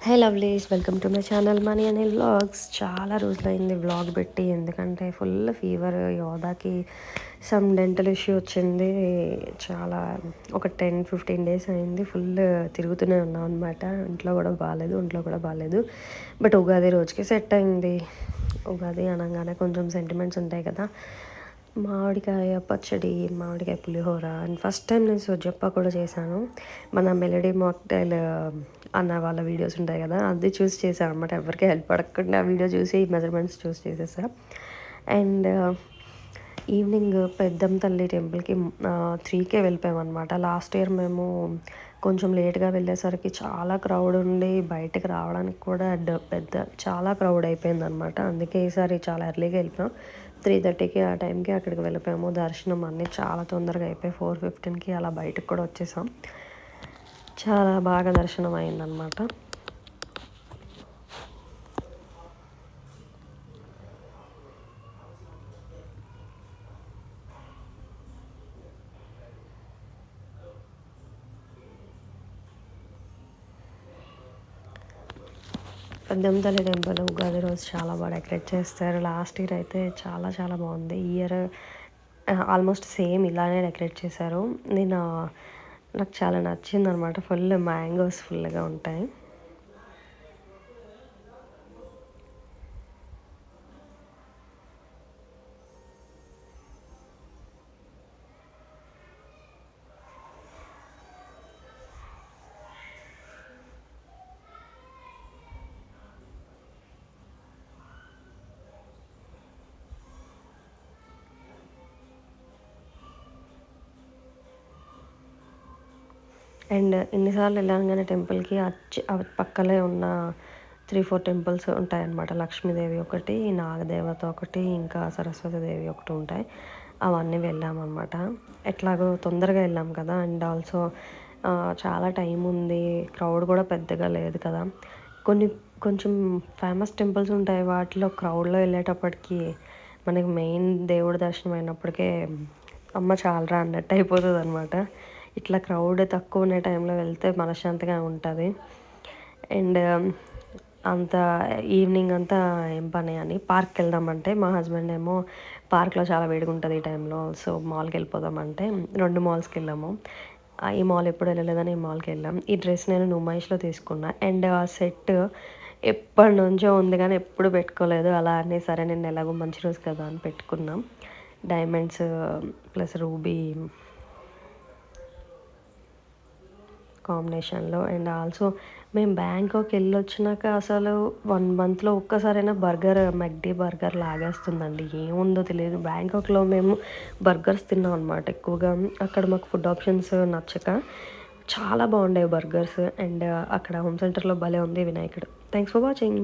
Hey lovelies, welcome to my channel మనీ అనే vlogs. చాలా రోజులైంది వ్లాగ్ పెట్టి, ఎందుకంటే ఫుల్ ఫీవర్. యోధాకి సమ్ డెంటల్ ఇష్యూ వచ్చింది. చాలా ఒక 10-15 డేస్ అయింది. ఫుల్ తిరుగుతూనే ఉన్నాం అనమాట. ఇంట్లో కూడా బాగాలేదు. బట్ ఉగాది రోజుకి సెట్ అయింది. ఉగాది అనగానే కొంచెం సెంటిమెంట్స్ ఉంటాయి కదా. మామిడికాయ పచ్చడి, మామిడికాయ పులిహోర, అండ్ ఫస్ట్ టైం నేను సుజప్ప కూడా చేశాను. మన మెలడీ మాక్టైల్ అన్న వాళ్ళ వీడియోస్ ఉంటాయి కదా, అది చూసి చేశాను అనమాట. ఎవరికి హెల్ప్ అడగకుండా ఆ వీడియో చూసి మెజర్మెంట్స్ చూసి చేసేసా. అండ్ ఈవినింగ్ పెద్దమ్మ తల్లి టెంపుల్కి 3కే వెళ్ళిపోయాం అనమాట. లాస్ట్ ఇయర్ మేము కొంచెం లేట్గా వెళ్ళేసరికి చాలా క్రౌడ్ ఉండి బయటకు రావడానికి కూడా చాలా క్రౌడ్ అయిపోయింది అనమాట. అందుకే ఈసారి చాలా ఎర్లీగా వెళ్ళిపోయాం. 3:30కి ఆ టైంకి అక్కడికి వెళ్ళిపోయాము. దర్శనం అన్నీ చాలా తొందరగా అయిపోయి 4:15కి అలా బయటకు కూడా వచ్చేసాం. చాలా బాగా దర్శనం అయిందనమాట. పెద్దమ్మ తల్లి టెంపుల్ ఉగాది రోజు చాలా బాగా డెకరేట్ చేస్తారు. లాస్ట్ ఇయర్ అయితే చాలా చాలా బాగుంది. ఈ ఇయర్ ఆల్మోస్ట్ సేమ్ ఇలానే డెకరేట్ చేశారు. నాకు చాలా నచ్చింది అనమాట. ఫుల్ మ్యాంగోస్ ఫుల్గా ఉంటాయి. అండ్ ఎన్నిసార్లు వెళ్ళాను టెంపుల్కి పక్కలే ఉన్న 3-4 టెంపుల్స్ ఉంటాయన్నమాట. లక్ష్మీదేవి ఒకటి, నాగదేవత ఒకటి, ఇంకా సరస్వతీదేవి ఒకటి ఉంటాయి. అవన్నీ వెళ్ళామన్నమాట. ఎట్లాగో తొందరగా వెళ్ళాం కదా. అండ్ ఆల్సో చాలా టైం ఉంది, క్రౌడ్ కూడా పెద్దగా లేదు కదా. కొంచెం ఫేమస్ టెంపుల్స్ ఉంటాయి, వాటిలో క్రౌడ్లో వెళ్ళేటప్పటికి మనకి మెయిన్ దేవుడి దర్శనం అయినప్పటికే అమ్మ చాలరా అన్నట్టు అయిపోతుంది అనమాట. ఇట్లా క్రౌడ్ తక్కువ ఉన్న టైంలో వెళ్తే మనశ్శాంతిగా ఉంటుంది. అండ్ అంత ఈవినింగ్ అంతా ఏం పని అని పార్క్కి వెళ్దామంటే మా హస్బెండ్ ఏమో పార్క్లో చాలా వేడిగా ఉంటుంది ఈ టైంలో, సో మాల్కి వెళ్ళిపోదామంటే 2 మాల్స్కి వెళ్ళాము. ఈ మాల్ ఎప్పుడు వెళ్ళలేదని ఈ మాల్కి వెళ్ళాం. ఈ డ్రెస్ నేను నుమైష్లో తీసుకున్నా. అండ్ ఆ సెట్ ఎప్పటి నుంచో ఉంది కానీ ఎప్పుడు పెట్టుకోలేదు. అలా అని సరే నేను ఎలాగో మంచి రోజు కదా అని పెట్టుకున్నాం. డైమండ్స్ ప్లస్ రూబీ కాంబినేషన్లో. అండ్ ఆల్సో మేము బ్యాంకాక్ వెళ్ళొచ్చినాక అసలు 1 మంత్లో ఒక్కసారైనా మెక్డీ బర్గర్ లాగేస్తుందండి. ఏముందో తెలియదు. బ్యాంకాక్లో మేము బర్గర్స్ తిన్నాం అనమాట ఎక్కువగా. అక్కడ మాకు ఫుడ్ ఆప్షన్స్ నచ్చక చాలా బాగుండేవి బర్గర్స్. అండ్ అక్కడ హోమ్ సెంటర్లో భలే ఉంది వినాయకుడు. Thanks for watching.